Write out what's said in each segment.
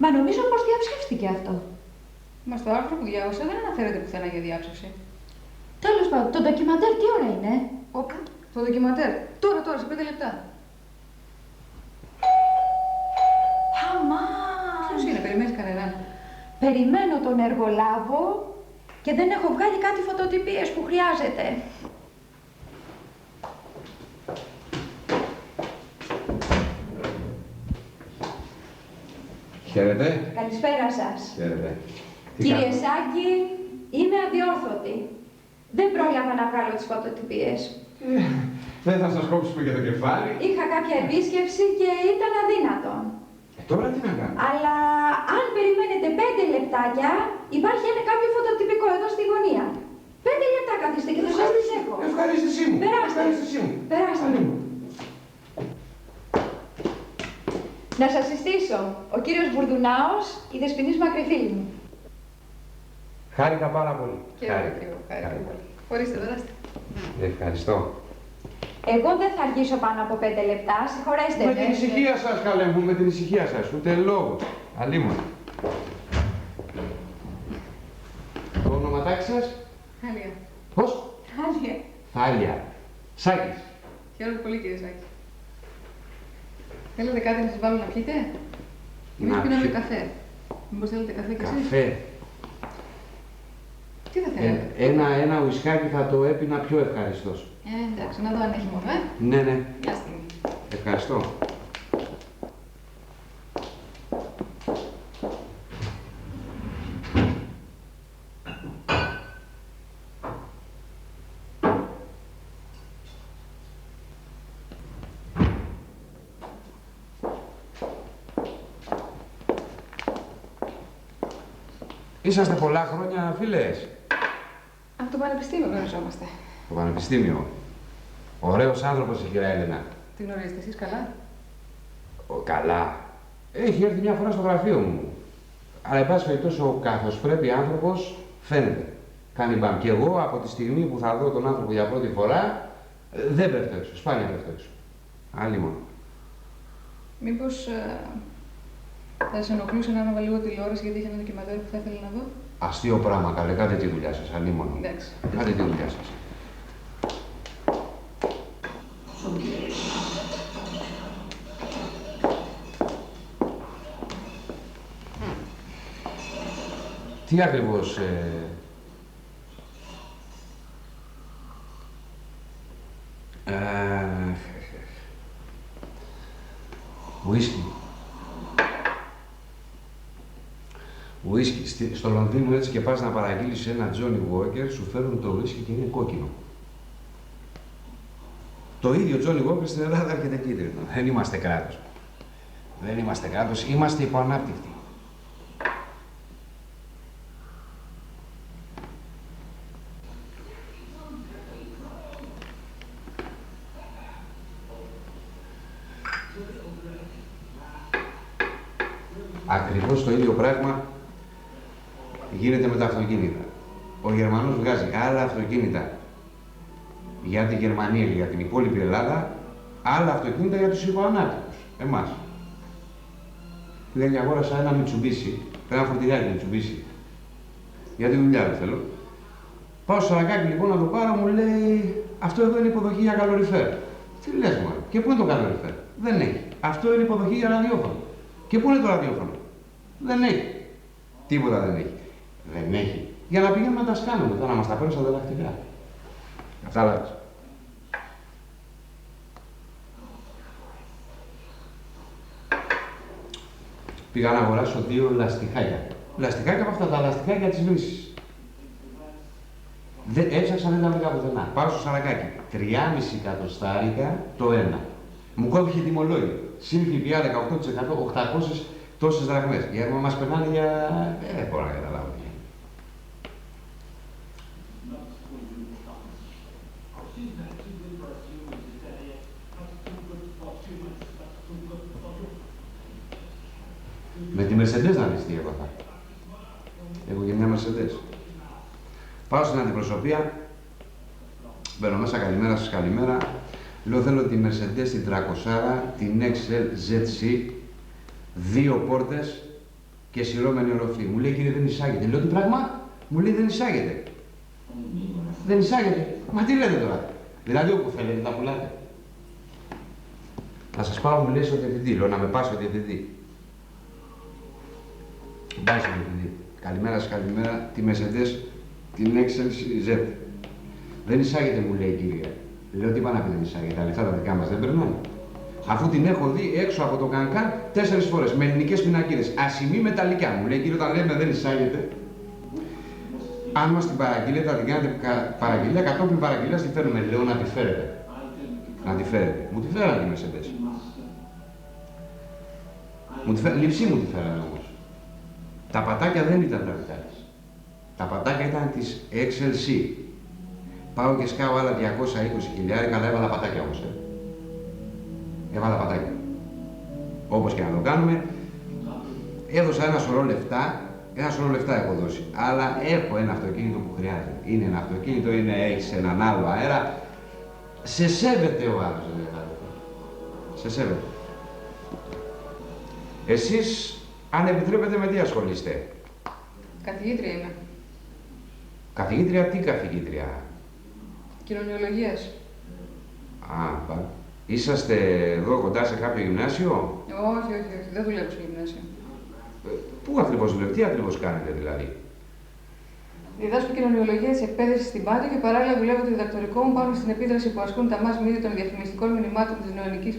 Μα νομίζω πως διαψεύστηκε αυτό. Μα στο άρθρο που διάβασα δεν αναφέρεται πουθενά για διάψευση. Τέλος πάντων, το ντοκιμαντέρ τι ώρα είναι? Όπα, το ντοκιμαντέρ. Τώρα, σε 5 λεπτά. Αμάν! Ποιος είναι, περιμένεις κανέναν? Περιμένω τον εργολάβο και δεν έχω βγάλει κάτι φωτοτυπίες που χρειάζεται. Χαίρετε. Καλησπέρα σας. Χαίρετε. Κύριε Σάκη, είμαι αδιόρθωτη. Δεν πρόλαβα να βγάλω τις φωτοτυπίες. Δεν θα σας κόψουμε για το κεφάλι. Είχα κάποια επίσκεψη και ήταν αδύνατον. Τώρα τι να κάνω? Αλλά αν περιμένετε 5 λεπτάκια, υπάρχει κάποιο φωτοτυπικό εδώ στη γωνία. 5 λεπτά καθίστε και θα σας τις έχω. Ευχαρίστησή μου. Περάστε. Ευχαρίστησή μου. Περάστε. Να σας συστήσω, ο κύριος Μπουρδουνάος, η δεσποινής μακρυφίλη μου. Χάρηκα πάρα πολύ. Και εγώ, χάρηκα πολύ. Ορίστε, περάστε. Ευχαριστώ. Εγώ δεν θα αργήσω πάνω από 5 λεπτά, συγχωρέστε με. Με την ησυχία σας, καλέ μου, με την ησυχία σας. Ούτε λόγο. Αλίμονο. Το ονοματάκι σας? Χάλια. Πώς? Χάλια. Θάλια. Σάκης. Χαίρομαι πολύ, κύριε Σάκη. Θέλετε κάτι να σας βάλω να πιείτε? Εμείς πίναμε καφέ. Μήπως θέλετε καφέ κι εσείς? Καφέ. Τι θα θέλετε? Ένα ουισκάκι θα το έπινα πιο ευχαριστώς. Εντάξει, να δω αν έχει μορφέ. Ναι. Μια στιγμή. Ευχαριστώ. Είσαστε πολλά χρόνια φίλες? Από το Πανεπιστήμιο γνωριζόμαστε. Το Πανεπιστήμιο. Ωραίος άνθρωπος η κυρία Έλενα. Την γνωρίζετε εσείς καλά? Καλά. Έχει έρθει μια φορά στο γραφείο μου. Αλλά εν πάση περιπτώσει ο καθώς πρέπει άνθρωπος φαίνεται. Κάνει μπαμ. Και εγώ από τη στιγμή που θα δω τον άνθρωπο για πρώτη φορά δεν πέφτω έξω. Σπάνια πέφτω έξω. Άλλη μόνο. Μήπως θα σας ενοχλούσε να άναβα λίγο τηλεόραση γιατί είχε ένα ντοκιμαντέρ που θα ήθελα να δω? Αστείο πράγμα, καλέ. Κάντε τη δουλειά σας. Άλλη μόνο. Εντάξει. Κάντε τη δουλειά σας. Τι ακριβώς... Ουίσκι. Ουίσκι. Στο Λονδίνο έτσι και πας να παραγγείλεις ένα Johnny Walker, σου φέρουν το ουίσκι και είναι κόκκινο. Το ίδιο Johnny Walker στην Ελλάδα έρχεται κίτρινο. Δεν είμαστε κράτος. Δεν είμαστε κράτος, είμαστε υποανάπτυκτοι. Ακριβώς το ίδιο πράγμα γίνεται με τα αυτοκίνητα. Ο Γερμανός βγάζει άλλα αυτοκίνητα για τη Γερμανία και για την υπόλοιπη Ελλάδα, άλλα αυτοκίνητα για τους υποανάπτυκους, εμάς. Λέει, αγόρασα ένα Mitsubishi, ένα φορτηγάκι Mitsubishi, για τη δουλειά του θέλω. Πάω στο Σαρακάκι λοιπόν να το πάρω, μου λέει, αυτό εδώ είναι υποδοχή για καλοριφέρ. Τι λες μου, και πού είναι το καλοριφέρ? Δεν έχει. Αυτό είναι υποδοχή για ραδιόφωνο. Και πού είναι το ραδιόφωνο? Δεν έχει. Τίποτα δεν έχει. Δεν έχει. Για να πηγαίνουμε να τα σκάνουμε, τώρα να μας τα παίρνουν στα δελακτικά. Κατάλαβες. Πήγα να αγοράσω 2 λαστιχάκια. Λαστιχάκια από αυτά τα λαστιχάκια της Βρύσης. Έψαξα, δεν τα βρήκα πουθενά. Πάω στο Σαρακάκι. 3,5 εκατοστάρικα το ένα. Μου κόβει τιμολόγιο. Συν ΦΠΑ 18%, 800 τόσες δραχμές. Γιατί μας περνάνε για... δεν μπορώ να καταλάβω. Με τη Mercedes να δεις τι έπαθα. Έχω και μια Mercedes. Πάω στην αντιπροσωπεία, μπαίνω μέσα, καλημέρα σας, καλημέρα. Λέω, θέλω τη Mercedes, την 300, την Excel ZC, 2 πόρτες και σειρώμενη οροφή. Μου λέει, κύριε, δεν εισάγεται. Λέω, τι πράγμα? Μου λέει, δεν εισάγεται. Δεν εισάγεται. Μα τι λέτε τώρα? Δηλαδή, όπου θέλετε τα πουλάτε. Να σας πάω, μου λέει, στο διευθυντή. Λέω, να με πάει στο διευθυντή. Πάει στο διευθυντή. Καλημέρα σας, καλημέρα. Τη Mercedes, την Excel Z. Δεν εισάγεται, μου λέει, κύριε. Λέω, τι πάνε να πει δεν εισάγεται, τα λεφτά τα δικά μας δεν περνάνε. Αφού την έχω δει έξω από το Κανκάν 4 φορές με ελληνικές πινακίδες. Ασημή μεταλλικά. Μου λέει, κύριε, όταν λέμε δεν εισάγεται, αν μας την παραγγείλετε, θα την κάνετε παραγγελία, κατόπιν παραγγελίας τη φέρνουμε. Λέω, να τη φέρετε. Να τη φέρετε. Μου τη φέρανε τη Mercedes. Λειψή μου τη φέρανε όμως. Τα πατάκια δεν ήταν τα δικά της. Τα πατάκια ήταν της XLC. Πάω και σκάω άλλα 220 χιλιάρικα, αλλά έβαλα πατάκια όμως. Έβαλα πατάκια. Όπως και να το κάνουμε, έδωσα ένα σωρό λεφτά έχω δώσει. Αλλά έχω ένα αυτοκίνητο που χρειάζεται. Είναι ένα αυτοκίνητο, έχεις έναν άλλο αέρα. Σε σέβεται ο άλλος, σε σέβεται. Εσείς, αν επιτρέπετε, με τι ασχολείστε? Καθηγήτρια είμαι. Καθηγήτρια, τι καθηγήτρια? Κοινωνιολογίας. Είσαστε εδώ κοντά σε κάποιο γυμνάσιο? Όχι. Δεν δουλεύω στο γυμνάσιο. Πού ακριβώς δουλεύετε, τι ακριβώς κάνετε δηλαδή? Διδάσκω κοινωνιολογία της εκπαίδευσης στην Πάντο και παράλληλα δουλεύω το διδακτορικό μου πάνω στην επίδραση που ασκούν τα mass media των διαφημιστικών μηνυμάτων της νεοελληνικής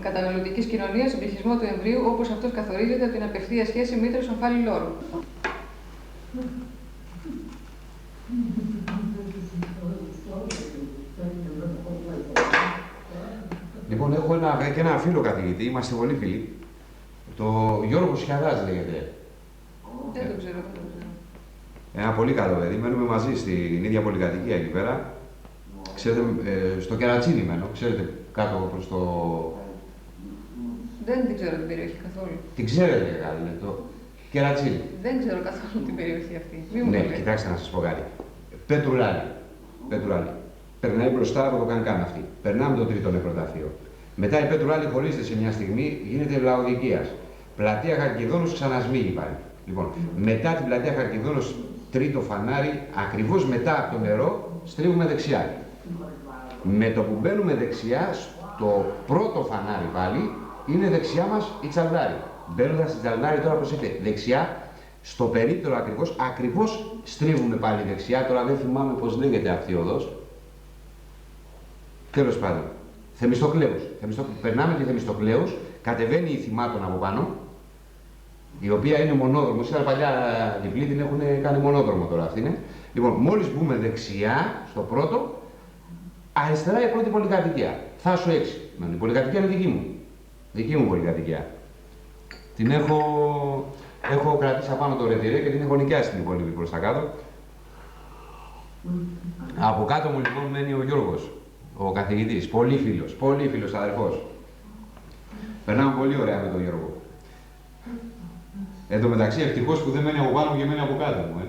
καταναλωτικής κοινωνίας στον πληθυσμό του εμβρίου, όπως αυτός καθορίζεται από την απευθεία σχέση μήτρος-ομφάλι-λόρου. Λοιπόν, έχω και ένα φίλο καθηγητή, είμαστε πολύ φίλοι. Το Γιώργο Σιαδάς λέγεται. Δεν το ξέρω. Ένα πολύ καλό παιδί. Μένουμε μαζί στην ίδια πολυκατοικία εκεί πέρα. Ξέρετε, στο Κερατσίνι μένω. Ξέρετε, κάτω προς το... Δεν την ξέρω την περιοχή καθόλου. Την ξέρετε, το Κερατσίνι. Δεν ξέρω καθόλου την περιοχή αυτή. Ναι, κοιτάξτε να σας πω κάτι. Πέτρου Άλλη. Περνάει μπροστά από το Κανκάν αυτή. Περνάμε το τρίτο νεκροταφείο. Μετά η Πέτρου Άλλη χωρίζεται σε μια στιγμή, γίνεται Λαοδικίας. Πλατεία Χαλκιδόνος ξανασμίγει πάλι. Λοιπόν, μετά την πλατεία Χαλκιδόνος, τρίτο φανάρι, ακριβώς μετά από το νερό, στρίβουμε δεξιά. Με το που μπαίνουμε δεξιά, στο πρώτο φανάρι πάλι, είναι δεξιά μας η Τσαλδάρη. Μπαίνοντας στη Τσαλδάρη τώρα, προσέξτε, δεξιά, στο περίπτερο ακριβώς στρίβουμε πάλι δεξιά. Τώρα δεν θυμάμαι πώς λέγεται αυτή η οδός. Τέλος πάντων, Θεμιστοκλέους. Περνάμε τη Θεμιστοκλέους, κατεβαίνει η Θυμάτων από πάνω, η οποία είναι μονόδρομος. Ήταν παλιά διπλή, την έχουν κάνει μονόδρομο τώρα αυτή είναι. Λοιπόν, μόλις μπούμε δεξιά, στο πρώτο, αριστερά η πρώτη πολυκατοικία. Θα σου έξι. Η πολυκατοικία είναι δική μου. Δική μου πολυκατοικία. Την έχω κρατήσει απάνω το ρετυρέ και την έχω νοικιάσει την υπόλοιπη προς τα κάτω. Από κάτω μου λοιπόν μένει ο Γιώργος, ο καθηγητής. Πολύ φίλος αδερφός. Περνάμε πολύ ωραία με τον Γιώργο. Εν τω μεταξύ, ευτυχώς που δεν μένει από πάνω μου και μένει από κάτω μου,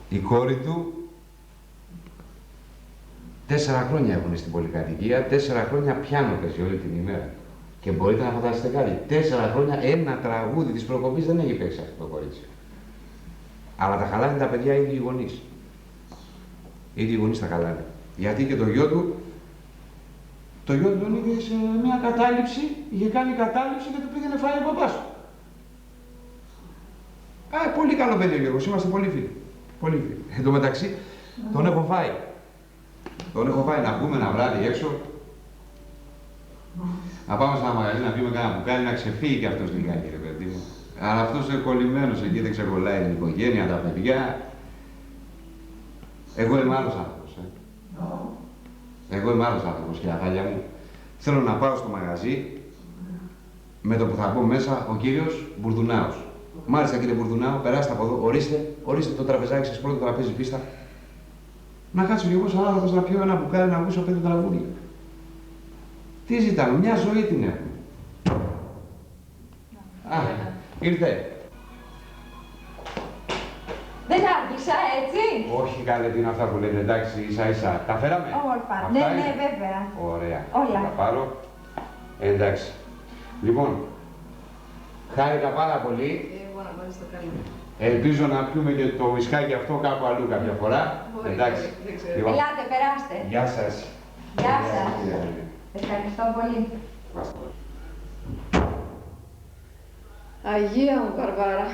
Η κόρη του 4 χρόνια έχουν στην πολυκατοικία, 4 χρόνια πιάνο παίζει όλη την ημέρα. Και μπορείτε να φανταστείτε κάτι, 4 χρόνια ένα τραγούδι της προκοπής δεν έχει παίξει αυτό το κορίτσι. Αλλά τα χαλάνε τα παιδιά ήδη οι γονείς. Ήδη οι γονείς τα χαλάνε. Γιατί και το γιο του τον είδε σε μια κατάληψη, είχε κάνει κατάληψη και του πήγαινε φάει ο παπάς του. Πολύ καλό παιδί ο Γιώργος, είμαστε πολύ φίλοι. Πολύ φίλοι. Εν τω μεταξύ, τον έχω φάει. Τον έχω φάει να βγούμε ένα βράδυ έξω, να πάμε σε ένα μαγαζί να πιούμε κάνα μπουκάλι, να ξεφύγει κι αυτός λιγάκι, ρε παιδί μου. Αλλά αυτός είναι κολλημένος εκεί, δεν ξεκολλάει την οικογένεια, τα παιδιά. Εγώ είμαι άλλος άνθρωπος, Εγώ είμαι άλλος άνθρωπος, χιλιαδάλια μου. Θέλω να πάω στο μαγαζί, με το που θα μπω μέσα, ο κύριος Μπουρδουνάος. Μάλιστα κύριε Μπουρδουνάο, περάστε από εδώ, ορίστε το τραπεζάκι σας, πρώτο τραπέζι πίστα. Να κάτσω κι εγώ σαν άνθρωπος να πιω ένα μπουκάλι, να ακούσω 5 τραγούδια. Τι ζητάμε, μια ζωή την έχουμε. Ήρθε. Δεν άργησα, έτσι. Όχι, καλέ, τι είναι αυτά που λέτε, εντάξει, ίσα-ίσα. Τα φέραμε. Όμορφα. Αυτά Ναι, είναι. ναι, βέβαια. Ωραία. Όλα. Θα πάρω. Εντάξει. Λοιπόν, χάρηκα πάρα πολύ. Εγώ να πάρεις το καλό. Ελπίζω να πιούμε και το ουισκάκι αυτό κάπου αλλού κάποια φορά. Μπορεί, Εντάξει. δεν ξέρω. Λοιπόν, Ελάτε, περάστε. γεια σας. Γεια σας. Ευχαριστώ πολύ. Αγία μου Βαρβάρα.